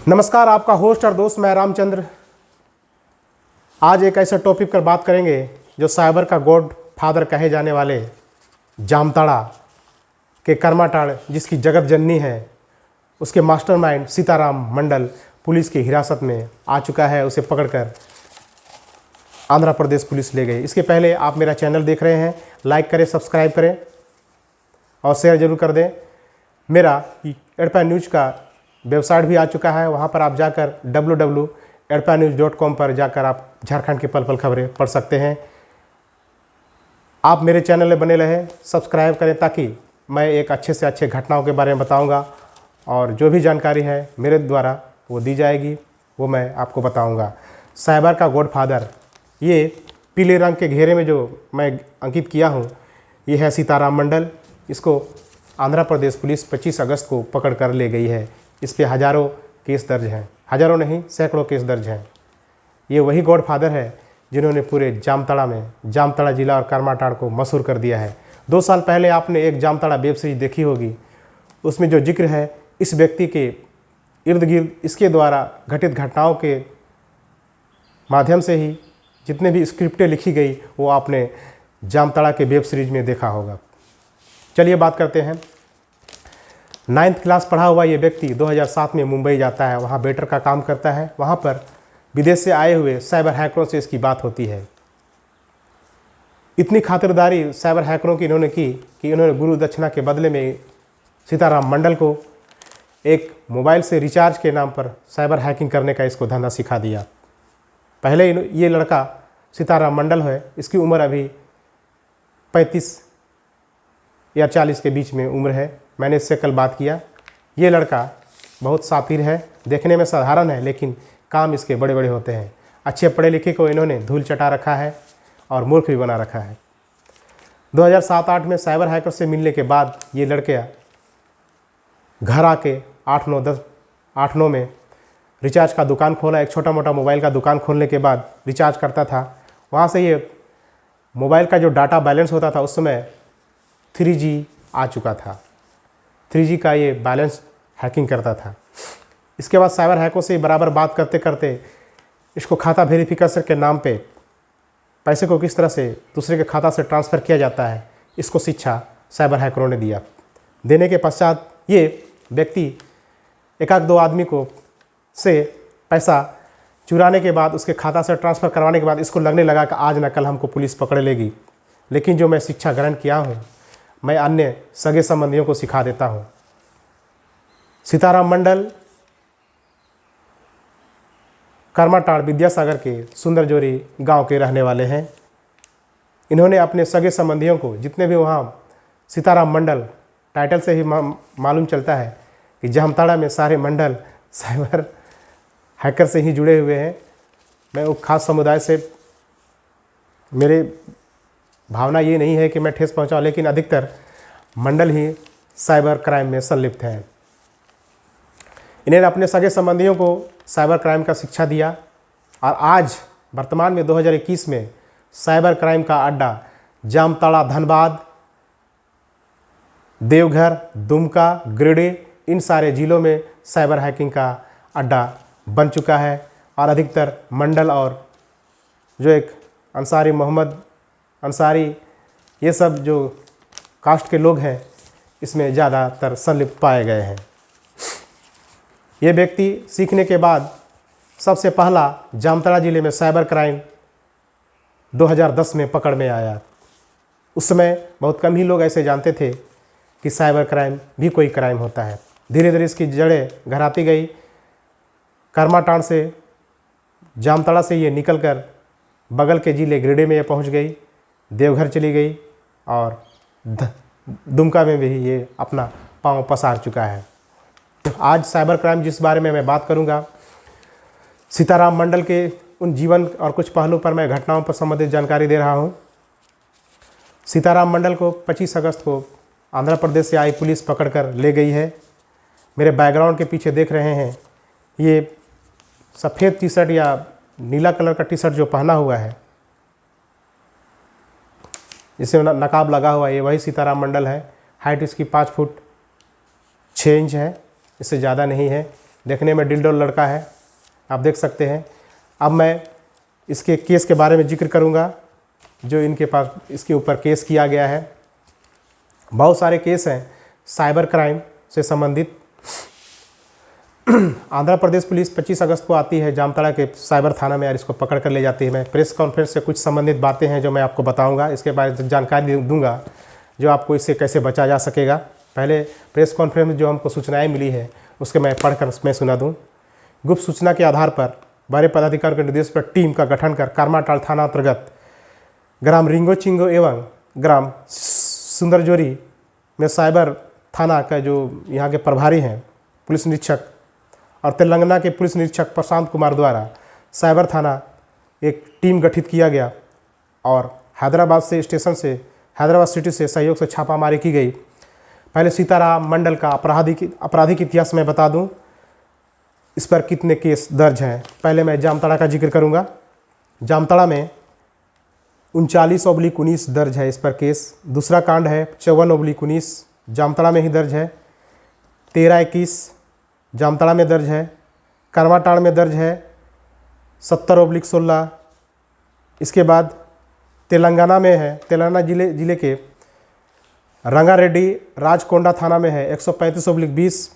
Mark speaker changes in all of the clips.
Speaker 1: नमस्कार, आपका होस्ट और दोस्त मैं रामचंद्र। आज एक ऐसे टॉपिक पर बात करेंगे जो साइबर का गॉड फादर कहे जाने वाले जामताड़ा के कर्माटाड़, जिसकी जगत जननी है, उसके मास्टरमाइंड सीताराम मंडल पुलिस की हिरासत में आ चुका है। उसे पकड़कर आंध्र प्रदेश पुलिस ले गई। इसके पहले आप मेरा चैनल देख रहे हैं, लाइक करें, सब्सक्राइब करें और शेयर जरूर कर दें। मेरा एडपा न्यूज़ का वेबसाइट भी आ चुका है, वहाँ पर आप जाकर www.edpanews.com पर जाकर आप झारखंड की पल पल खबरें पढ़ सकते हैं। आप मेरे चैनल में बने रहें, सब्सक्राइब करें ताकि मैं एक अच्छे से अच्छे घटनाओं के बारे में बताऊंगा और जो भी जानकारी है मेरे द्वारा वो दी जाएगी, वो मैं आपको बताऊंगा। साइबर का गॉडफादर, ये पीले रंग के घेरे में जो मैं अंकित किया हूँ, ये है सीताराम मंडल। इसको आंध्र प्रदेश पुलिस 25 अगस्त को पकड़ कर ले गई है। इस पे हज़ारों केस दर्ज हैं, हज़ारों नहीं सैकड़ों केस दर्ज हैं। ये वही गॉडफादर है जिन्होंने पूरे जामताड़ा जिला और कर्माटाड़ को मशहूर कर दिया है। 2 साल पहले आपने एक जामताड़ा वेब सीरीज देखी होगी, उसमें जो जिक्र है इस व्यक्ति के इर्द गिर्द, इसके द्वारा घटित घटनाओं के माध्यम से ही जितने भी स्क्रिप्टें लिखी गई वो आपने जामताड़ा के वेब सीरीज में देखा होगा। चलिए बात करते हैं। 9th क्लास पढ़ा हुआ ये व्यक्ति 2007 में मुंबई जाता है, वहाँ वेटर का काम करता है। वहाँ पर विदेश से आए हुए साइबर हैकरों से इसकी बात होती है। इतनी खातिरदारी साइबर हैकरों की इन्होंने की कि इन्होंने गुरु दक्षिणा के बदले में सीताराम मंडल को एक मोबाइल से रिचार्ज के नाम पर साइबर हैकिंग करने का इसको धंधा सिखा दिया। पहले ये लड़का सीताराम मंडल है, इसकी उम्र अभी 35 या 40 के बीच में उम्र है। मैंने इससे कल बात किया। ये लड़का बहुत शातिर है, देखने में साधारण है लेकिन काम इसके बड़े बड़े होते हैं। अच्छे पढ़े लिखे को इन्होंने धूल चटा रखा है और मूर्ख भी बना रखा है। 2007-8 में साइबर हैकर से मिलने के बाद ये लड़के घर आके 8-9 में रिचार्ज का दुकान खोला। एक छोटा मोटा मोबाइल का दुकान खोलने के बाद रिचार्ज करता था। वहाँ से ये मोबाइल का जो डाटा बैलेंस होता था, उस समय 3G आ चुका था। 3G का ये बैलेंस हैकिंग करता था। इसके बाद साइबर हैकों से बराबर बात करते करते इसको खाता वेरिफिकेशन के नाम पे पैसे को किस तरह से दूसरे के खाता से ट्रांसफ़र किया जाता है, इसको शिक्षा साइबर हैकरों ने दिया। देने के पश्चात ये व्यक्ति एक आध दो आदमी को से पैसा चुराने के बाद, उसके खाता से ट्रांसफ़र करवाने के बाद इसको लगने लगा कि आज न कल हमको पुलिस पकड़ लेगी। लेकिन जो मैं शिक्षा ग्रहण किया हूँ, मैं अन्य सगे संबंधियों को सिखा देता हूँ। सीताराम मंडल कर्माटाड़ विद्यासागर के सुंदरजोरी गांव के रहने वाले हैं। इन्होंने अपने सगे संबंधियों को, जितने भी वहाँ सीताराम मंडल टाइटल से ही मालूम चलता है कि जामताड़ा में सारे मंडल साइबर हैकर से ही जुड़े हुए हैं। मैं वो खास समुदाय से, मेरे भावना ये नहीं है कि मैं ठेस पहुंचाऊं, लेकिन अधिकतर मंडल ही साइबर क्राइम में संलिप्त हैं। इन्हें अपने सगे संबंधियों को साइबर क्राइम का शिक्षा दिया और आज वर्तमान में 2021 में साइबर क्राइम का अड्डा जामताड़ा, धनबाद, देवघर, दुमका, गिरिडीह, इन सारे जिलों में साइबर हैकिंग का अड्डा बन चुका है। और अधिकतर मंडल और जो एक अंसारी, मोहम्मद अंसारी, ये सब जो कास्ट के लोग हैं, इसमें ज़्यादातर संलिप्त पाए गए हैं। ये व्यक्ति सीखने के बाद सबसे पहला जामताड़ा ज़िले में साइबर क्राइम 2010 में पकड़ में आया। उस समय बहुत कम ही लोग ऐसे जानते थे कि साइबर क्राइम भी कोई क्राइम होता है। धीरे धीरे इसकी जड़ें गहराती गई। कर्माटाड़ से, जामताड़ा से ये निकलकर बगल के ज़िले गिरिडीह में ये पहुंच गई, देवघर चली गई और दुमका में भी ये अपना पांव पसार चुका है। तो आज साइबर क्राइम जिस बारे में मैं बात करूंगा, सीताराम मंडल के उन जीवन और कुछ पहलू पर मैं घटनाओं पर संबंधित जानकारी दे रहा हूं। सीताराम मंडल को 25 अगस्त को आंध्र प्रदेश से आई पुलिस पकड़कर ले गई है। मेरे बैकग्राउंड के पीछे देख रहे हैं, ये सफ़ेद टी शर्ट या नीला कलर का टी शर्ट जो पहना हुआ है, जिससे नकाब लगा हुआ है, ये वही सीताराम मंडल है। हाइट इसकी 5 फुट 6 इंच है, इससे ज़्यादा नहीं है। देखने में डिलडोल लड़का है, आप देख सकते हैं। अब मैं इसके केस के बारे में जिक्र करूंगा जो इनके पास इसके ऊपर केस किया गया है। बहुत सारे केस हैं साइबर क्राइम से संबंधित। आंध्र प्रदेश पुलिस 25 अगस्त को आती है जामताड़ा के साइबर थाना में और इसको पकड़ कर ले जाती है। मैं प्रेस कॉन्फ्रेंस से कुछ संबंधित बातें हैं जो मैं आपको बताऊंगा, इसके बारे में जानकारी दूंगा जो आपको इससे कैसे बचा जा सकेगा। पहले प्रेस कॉन्फ्रेंस में जो हमको सूचनाएं मिली है उसके मैं पढ़कर मैं सुना दूं। गुप्त सूचना के आधार पर बड़े पदाधिकारियों के निर्देश पर टीम का गठन कर करमाटाल थाना अंतर्गत ग्राम रिंगो चिंगो एवं ग्राम सुंदरजोरी में साइबर थाना का जो यहाँ के प्रभारी हैं पुलिस निरीक्षक और तेलंगाना के पुलिस निरीक्षक प्रशांत कुमार द्वारा साइबर थाना एक टीम गठित किया गया और हैदराबाद सिटी से सहयोग से छापामारी की गई। पहले सीताराम मंडल का आपराधिक इतिहास में बता दूं, इस पर कितने केस दर्ज हैं। पहले मैं जामताड़ा का जिक्र करूंगा। जामताड़ा में 39/19 दर्ज है इस पर केस। दूसरा कांड है 54/19 जामताड़ा में ही दर्ज है। 13/21 जामताड़ा में दर्ज है। करमाटाड़ में दर्ज है 70/16। इसके बाद तेलंगाना में है, तेलंगाना जिले के रंगारेड्डी राजकोंडा थाना में है 135/20।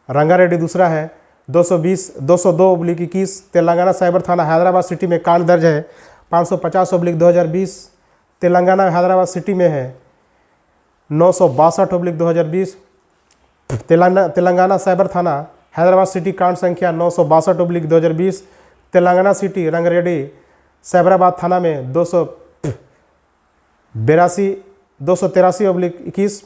Speaker 1: रंगारेड्डी दूसरा है 202/21। तेलंगाना साइबर थाना हैदराबाद सिटी में कांड दर्ज है 550/2020। तेलंगाना हैदराबाद सिटी में है 962/2020। तेलंगाना साइबर थाना हैदराबाद सिटी कांड संख्या 962/2020। तेलंगाना सिटी रंगारेड्डी साइबराबाद थाना में 283/21।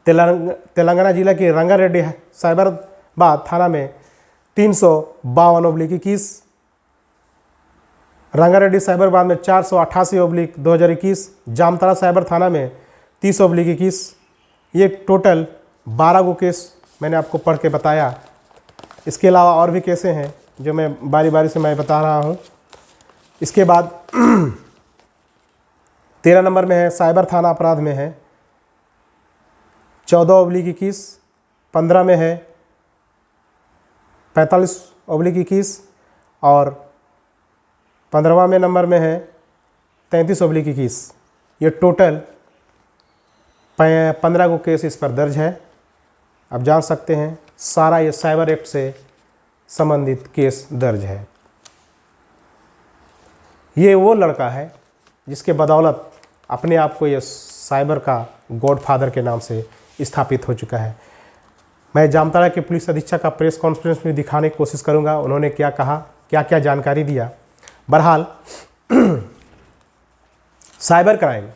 Speaker 1: तेलंगाना जिला के रंगारेड्डी साइबराबाद थाना में 352/21। रंगारेड्डी साइबराबाद में 488/2021। जामताड़ा साइबर थाना में 30/21। ये टोटल 12 गो केस मैंने आपको पढ़ के बताया। इसके अलावा और भी केसें हैं जो मैं बारी बारी से मैं बता रहा हूँ। इसके बाद 13 नंबर में है साइबर थाना अपराध में है 14/21। 15 में है 45/21 और 15वां में नंबर में है 33/21। ये टोटल 15 को केस इस पर दर्ज है। आप जान सकते हैं सारा ये साइबर एक्ट से संबंधित केस दर्ज है। ये वो लड़का है जिसके बदौलत अपने आप को ये साइबर का गॉडफादर के नाम से स्थापित हो चुका है। मैं जामताड़ा के पुलिस अधीक्षक का प्रेस कॉन्फ्रेंस में दिखाने की कोशिश करूंगा उन्होंने क्या कहा, क्या क्या जानकारी दिया। बहरहाल साइबर क्राइम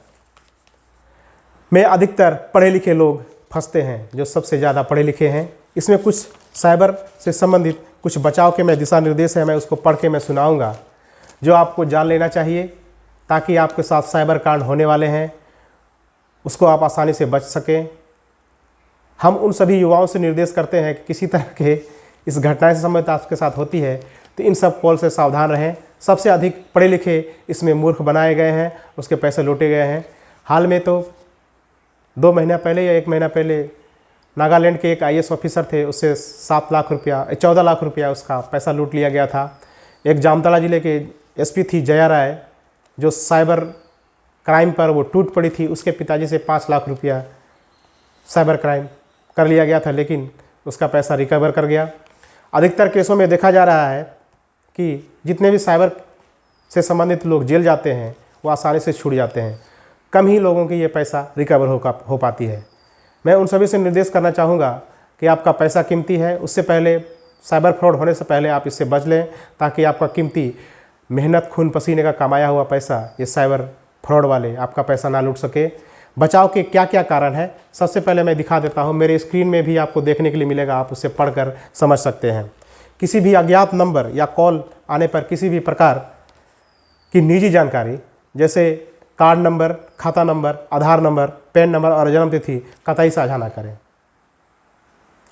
Speaker 1: में अधिकतर पढ़े लिखे लोग फंसते हैं, जो सबसे ज़्यादा पढ़े लिखे हैं। इसमें कुछ साइबर से संबंधित कुछ बचाव के मैं दिशा निर्देश है, मैं उसको पढ़ के मैं सुनाऊंगा जो आपको जान लेना चाहिए ताकि आपके साथ साइबर कांड होने वाले हैं उसको आप आसानी से बच सकें। हम उन सभी युवाओं से निर्देश करते हैं कि किसी तरह के इस घटनाएं से संबंधित आपके साथ होती है तो इन सब कॉल से सावधान रहें। सबसे अधिक पढ़े लिखे इसमें मूर्ख बनाए गए हैं, उसके पैसे लूटे गए हैं। हाल में तो 2 महीना पहले या 1 महीना पहले नागालैंड के एक IAS ऑफिसर थे, उससे 7 लाख रुपया 14 लाख रुपया उसका पैसा लूट लिया गया था। एक जामताड़ा जिले के SP थी जया राय जो साइबर क्राइम पर वो टूट पड़ी थी, उसके पिताजी से 5 लाख रुपया साइबर क्राइम कर लिया गया था लेकिन उसका पैसा रिकवर कर गया। अधिकतर केसों में देखा जा रहा है कि जितने भी साइबर से संबंधित लोग जेल जाते हैं वो आसानी से छूट जाते हैं। कम ही लोगों की ये पैसा रिकवर हो पाती है। मैं उन सभी से निर्देश करना चाहूँगा कि आपका पैसा कीमती है, उससे पहले साइबर फ्रॉड होने से पहले आप इससे बच लें ताकि आपका कीमती मेहनत खून पसीने का कमाया हुआ पैसा ये साइबर फ्रॉड वाले आपका पैसा ना लूट सके। बचाव के क्या क्या कारण है सबसे पहले मैं दिखा देता हूँ, मेरे स्क्रीन में भी आपको देखने के लिए मिलेगा, आप उसे पढ़कर समझ सकते हैं। किसी भी अज्ञात नंबर या कॉल आने पर किसी भी प्रकार की निजी जानकारी जैसे कार्ड नंबर, खाता नंबर, आधार नंबर, पैन नंबर और जन्मतिथि कतई साझा ना करें।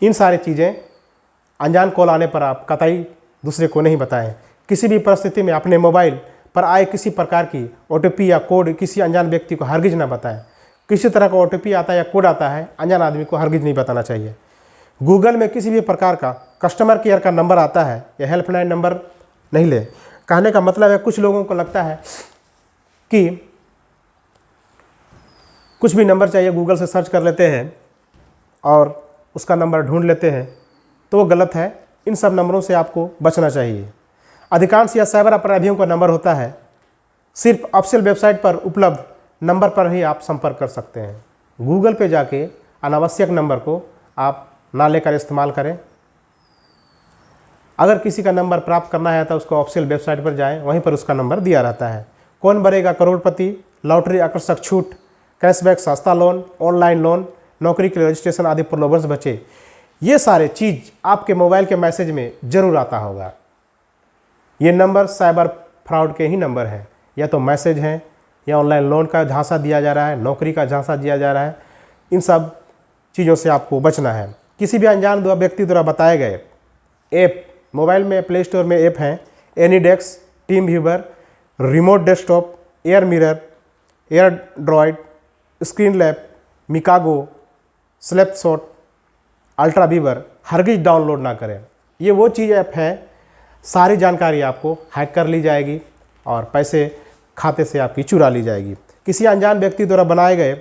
Speaker 1: इन सारी चीज़ें अनजान कॉल आने पर आप कतई दूसरे को नहीं बताएं। किसी भी परिस्थिति में अपने मोबाइल पर आए किसी प्रकार की OTP या कोड किसी अनजान व्यक्ति को हरगिज ना बताएं। किसी तरह का OTP आता है या कोड आता है अनजान आदमी को हरगिज नहीं बताना चाहिए। गूगल में किसी भी प्रकार का कस्टमर केयर का नंबर आता है या हेल्पलाइन नंबर नहीं ले। कहने का मतलब है कुछ लोगों को लगता है कि कुछ भी नंबर चाहिए गूगल से सर्च कर लेते हैं और उसका नंबर ढूंढ लेते हैं, तो वो गलत है। इन सब नंबरों से आपको बचना चाहिए। अधिकांश या साइबर अपराधियों का नंबर होता है, सिर्फ ऑफिशियल वेबसाइट पर उपलब्ध नंबर पर ही आप संपर्क कर सकते हैं। गूगल पे जाके अनावश्यक नंबर को आप ना लेकर इस्तेमाल करें। अगर किसी का नंबर प्राप्त करना है तो उसको ऑफिशियल वेबसाइट पर जाएं, वहीं पर उसका नंबर दिया रहता है। कौन बनेगा करोड़पति, लॉटरी आकर्षक छूट, कैशबैक, सस्ता लोन, ऑनलाइन लोन, नौकरी के लिए रजिस्ट्रेशन आदि प्रलोभन से बचे। ये सारे चीज़ आपके मोबाइल के मैसेज में ज़रूर आता होगा। ये नंबर साइबर फ्रॉड के ही नंबर हैं, या तो मैसेज हैं या ऑनलाइन लोन का झांसा दिया जा रहा है, नौकरी का झांसा दिया जा रहा है। इन सब चीज़ों से आपको बचना है। किसी भी अनजान व्यक्ति द्वारा बताए गए ऐप, मोबाइल में प्ले स्टोर में ऐप हैं AnyDesk, TeamViewer, remote desktop, AirMirror, AirDroid, screen lab, Mikogo, snapshot, UltraViewer, हरगिज डाउनलोड ना करें। ये वो चीज़ ऐप है, सारी जानकारी आपको हैक कर ली जाएगी और पैसे खाते से आपकी चुरा ली जाएगी। किसी अनजान व्यक्ति द्वारा बनाए गए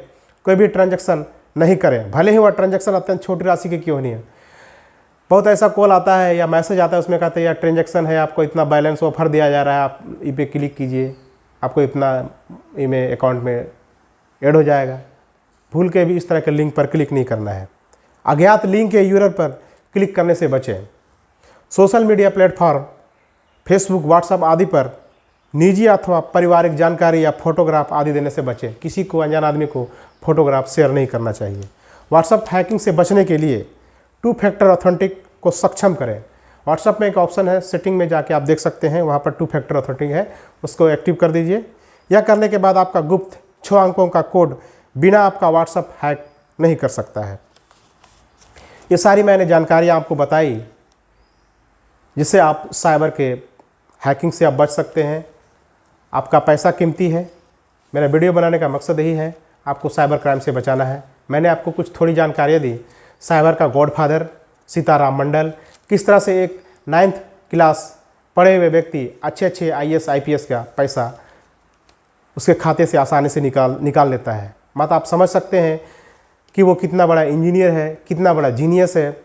Speaker 1: कोई भी ट्रांजैक्शन नहीं करें, भले ही वह ट्रांजैक्शन अत्यंत छोटी राशि की क्यों नहीं है। बहुत ऐसा कॉल आता है या मैसेज आता है, उसमें कहते हैं यार ट्रांजैक्शन है, आपको इतना बैलेंस ऑफर दिया जा रहा है, आप ई पे क्लिक कीजिए, आपको इतना में अकाउंट में ऐड हो जाएगा। भूल के भी इस तरह के लिंक पर क्लिक नहीं करना है। अज्ञात लिंक या यूआरएल पर क्लिक करने से बचें। Social media platform Facebook, WhatsApp आदि पर निजी अथवा पारिवारिक जानकारी या फोटोग्राफ आदि देने से बचें। किसी को, अनजान आदमी को फोटोग्राफ शेयर नहीं करना चाहिए। व्हाट्सएप हैकिंग से बचने के लिए 2 फैक्टर ऑथेंटिक को सक्षम करें। व्हाट्सएप में एक ऑप्शन है, सेटिंग में जाके आप देख सकते हैं, वहाँ पर 2 फैक्टर ऑथेंटिक है, उसको एक्टिव कर दीजिए। यह करने के बाद आपका गुप्त 6 अंकों का कोड बिना आपका व्हाट्सएप हैक नहीं कर सकता है। ये सारी मैंने जानकारियाँ आपको बताई जिससे आप साइबर के हैकिंग से आप बच सकते हैं। आपका पैसा कीमती है। मेरा वीडियो बनाने का मकसद यही है, आपको साइबर क्राइम से बचाना है। मैंने आपको कुछ थोड़ी जानकारियाँ दी। साइबर का गॉडफादर सीताराम मंडल, किस तरह से एक 9th क्लास पढ़े हुए व्यक्ति अच्छे IAS IPS का पैसा उसके खाते से आसानी से निकाल लेता है। मतलब आप समझ सकते हैं कि वो कितना बड़ा इंजीनियर है, कितना बड़ा जीनियस है।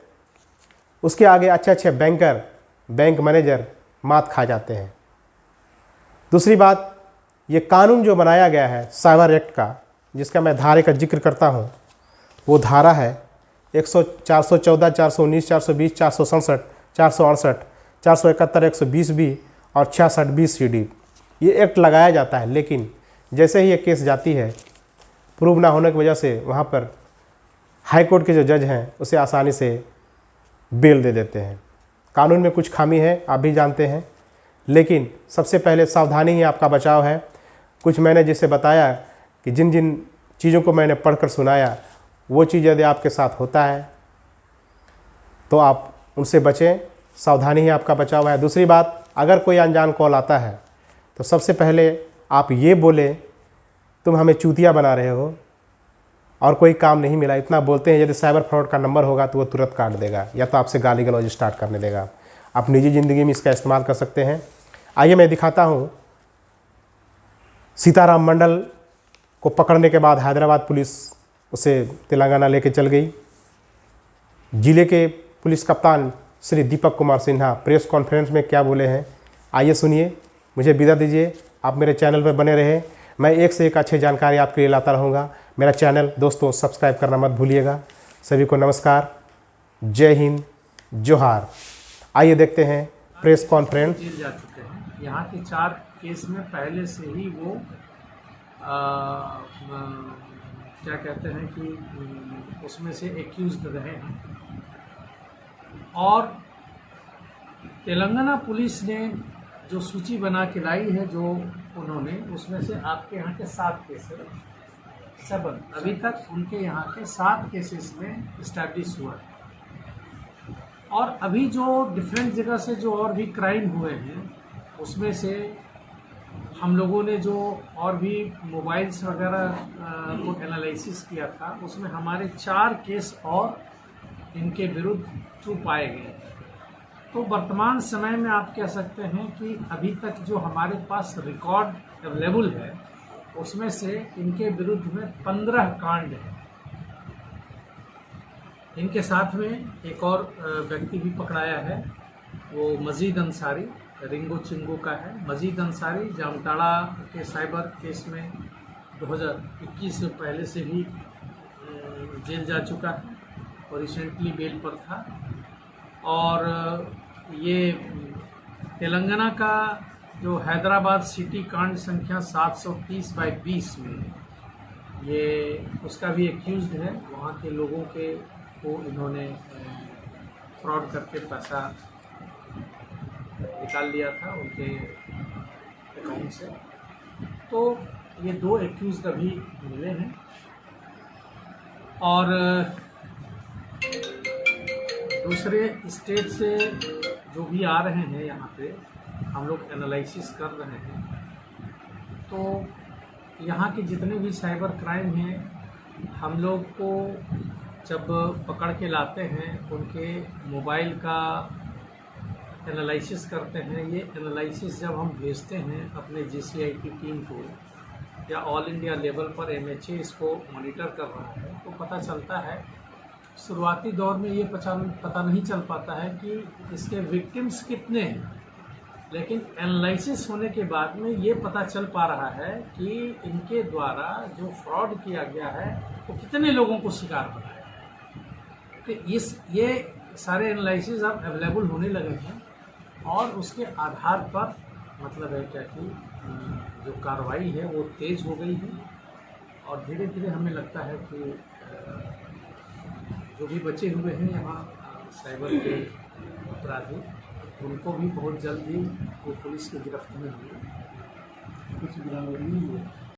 Speaker 1: उसके आगे अच्छे बैंकर, बैंक मैनेजर मात खा जाते हैं। दूसरी बात, ये कानून जो बनाया गया है साइबर एक्ट का, जिसका मैं धारे का जिक्र करता हूँ, वो धारा है 414, 419, 420, 467, 468, 471, 120B और 6620 CD। ये एक्ट लगाया जाता है, लेकिन जैसे ही ये केस जाती है, प्रूव ना होने की वजह से वहाँ पर हाई कोर्ट के जो जज हैं उसे आसानी से बेल दे देते हैं। कानून में कुछ खामी है, आप भी जानते हैं, लेकिन सबसे पहले सावधानी ही आपका बचाव है। कुछ मैंने जैसे बताया कि जिन जिन चीज़ों को मैंने पढ़कर सुनाया, वो चीज़ यदि आपके साथ होता है तो आप उनसे बचें। सावधानी ही आपका बचाव है। दूसरी बात, अगर कोई अनजान कॉल आता है तो सबसे पहले आप ये बोलें, तुम हमें चूतिया बना रहे हो और कोई काम नहीं मिला, इतना बोलते हैं। यदि साइबर फ्रॉड का नंबर होगा तो वो तुरंत काट देगा या तो आपसे गाली गलौज स्टार्ट करने देगा। आप निजी ज़िंदगी में इसका इस्तेमाल कर सकते हैं। आइए मैं दिखाता हूँ। सीताराम मंडल को पकड़ने के बाद हैदराबाद पुलिस उसे तेलंगाना लेके चल गई। जिले के पुलिस कप्तान श्री दीपक कुमार सिन्हा प्रेस कॉन्फ्रेंस में क्या बोले हैं, आइए सुनिए। मुझे विदा दीजिए, आप मेरे चैनल पर बने रहे। मैं एक से एक अच्छी जानकारी आपके लिए लाता रहूँगा। मेरा चैनल दोस्तों सब्सक्राइब करना मत भूलिएगा। सभी को नमस्कार, जय हिंद, जोहार। आइए देखते हैं प्रेस कॉन्फ्रेंस।
Speaker 2: जेल जा चुके हैं। यहाँ के 4 केस में पहले से ही वो क्या कहते हैं कि उसमें से एक्यूज्ड रहे हैं। और तेलंगाना पुलिस ने जो सूची बना के लाई है, जो उन्होंने, उसमें से आपके यहाँ के 7 केस है, 7 अभी तक उनके यहाँ के 7 केसेस में इस्टेब्लिश हुआ है। और अभी जो डिफरेंट जगह से जो और भी क्राइम हुए हैं, उसमें से हम लोगों ने जो और भी मोबाइल्स वगैरह को एनालिसिस किया था, उसमें हमारे 4 केस और इनके विरुद्ध ट्रू पाए गए। तो वर्तमान समय में आप कह सकते हैं कि अभी तक जो हमारे पास रिकॉर्ड अवेलेबल है उसमें से इनके विरुद्ध में 15 कांड हैं। इनके साथ में एक और व्यक्ति भी पकड़ाया है, वो मजीद अंसारी रिंगो चिंगो का है। मजीद अंसारी जामताड़ा के साइबर केस में 2021 से पहले से भी जेल जा चुका है और रिसेंटली बेल पर था। और ये तेलंगाना का जो हैदराबाद सिटी कांड संख्या 730/20 में ये उसका भी एक्यूज्ड है। वहाँ के लोगों को इन्होंने फ्रॉड करके पैसा निकाल लिया था उनके अकाउंट से। तो ये 2 एक्यूज्ड अभी मिले हैं। और दूसरे स्टेट से जो भी आ रहे हैं यहाँ पे हम लोग एनालिसिस कर रहे हैं। तो यहाँ के जितने भी साइबर क्राइम हैं हम लोग को जब पकड़ के लाते हैं उनके मोबाइल का एनालिसिस करते हैं। ये एनालिसिस जब हम भेजते हैं अपने GCIT टीम को या ऑल इंडिया लेवल पर MHA इसको मॉनिटर कर रहा है तो पता चलता है शुरुआती दौर में ये पता नहीं चल पाता है कि इसके विक्टिम्स कितने हैं, लेकिन एनालिसिस होने के बाद में ये पता चल पा रहा है कि इनके द्वारा जो फ्रॉड किया गया है वो कितने लोगों को शिकार बनाया। तो ये सारे एनालिसिस अब अवेलेबल होने लगे हैं और उसके आधार पर मतलब है क्या कि जो कार्रवाई है वो तेज़ हो गई है और धीरे धीरे हमें लगता है कि जो भी बचे हुए हैं यहाँ साइबर के अपराधी उनको भी बहुत जल्द ही वो पुलिस की गिरफ्त में होंगे। कुछ गिरावट नहीं हुआ।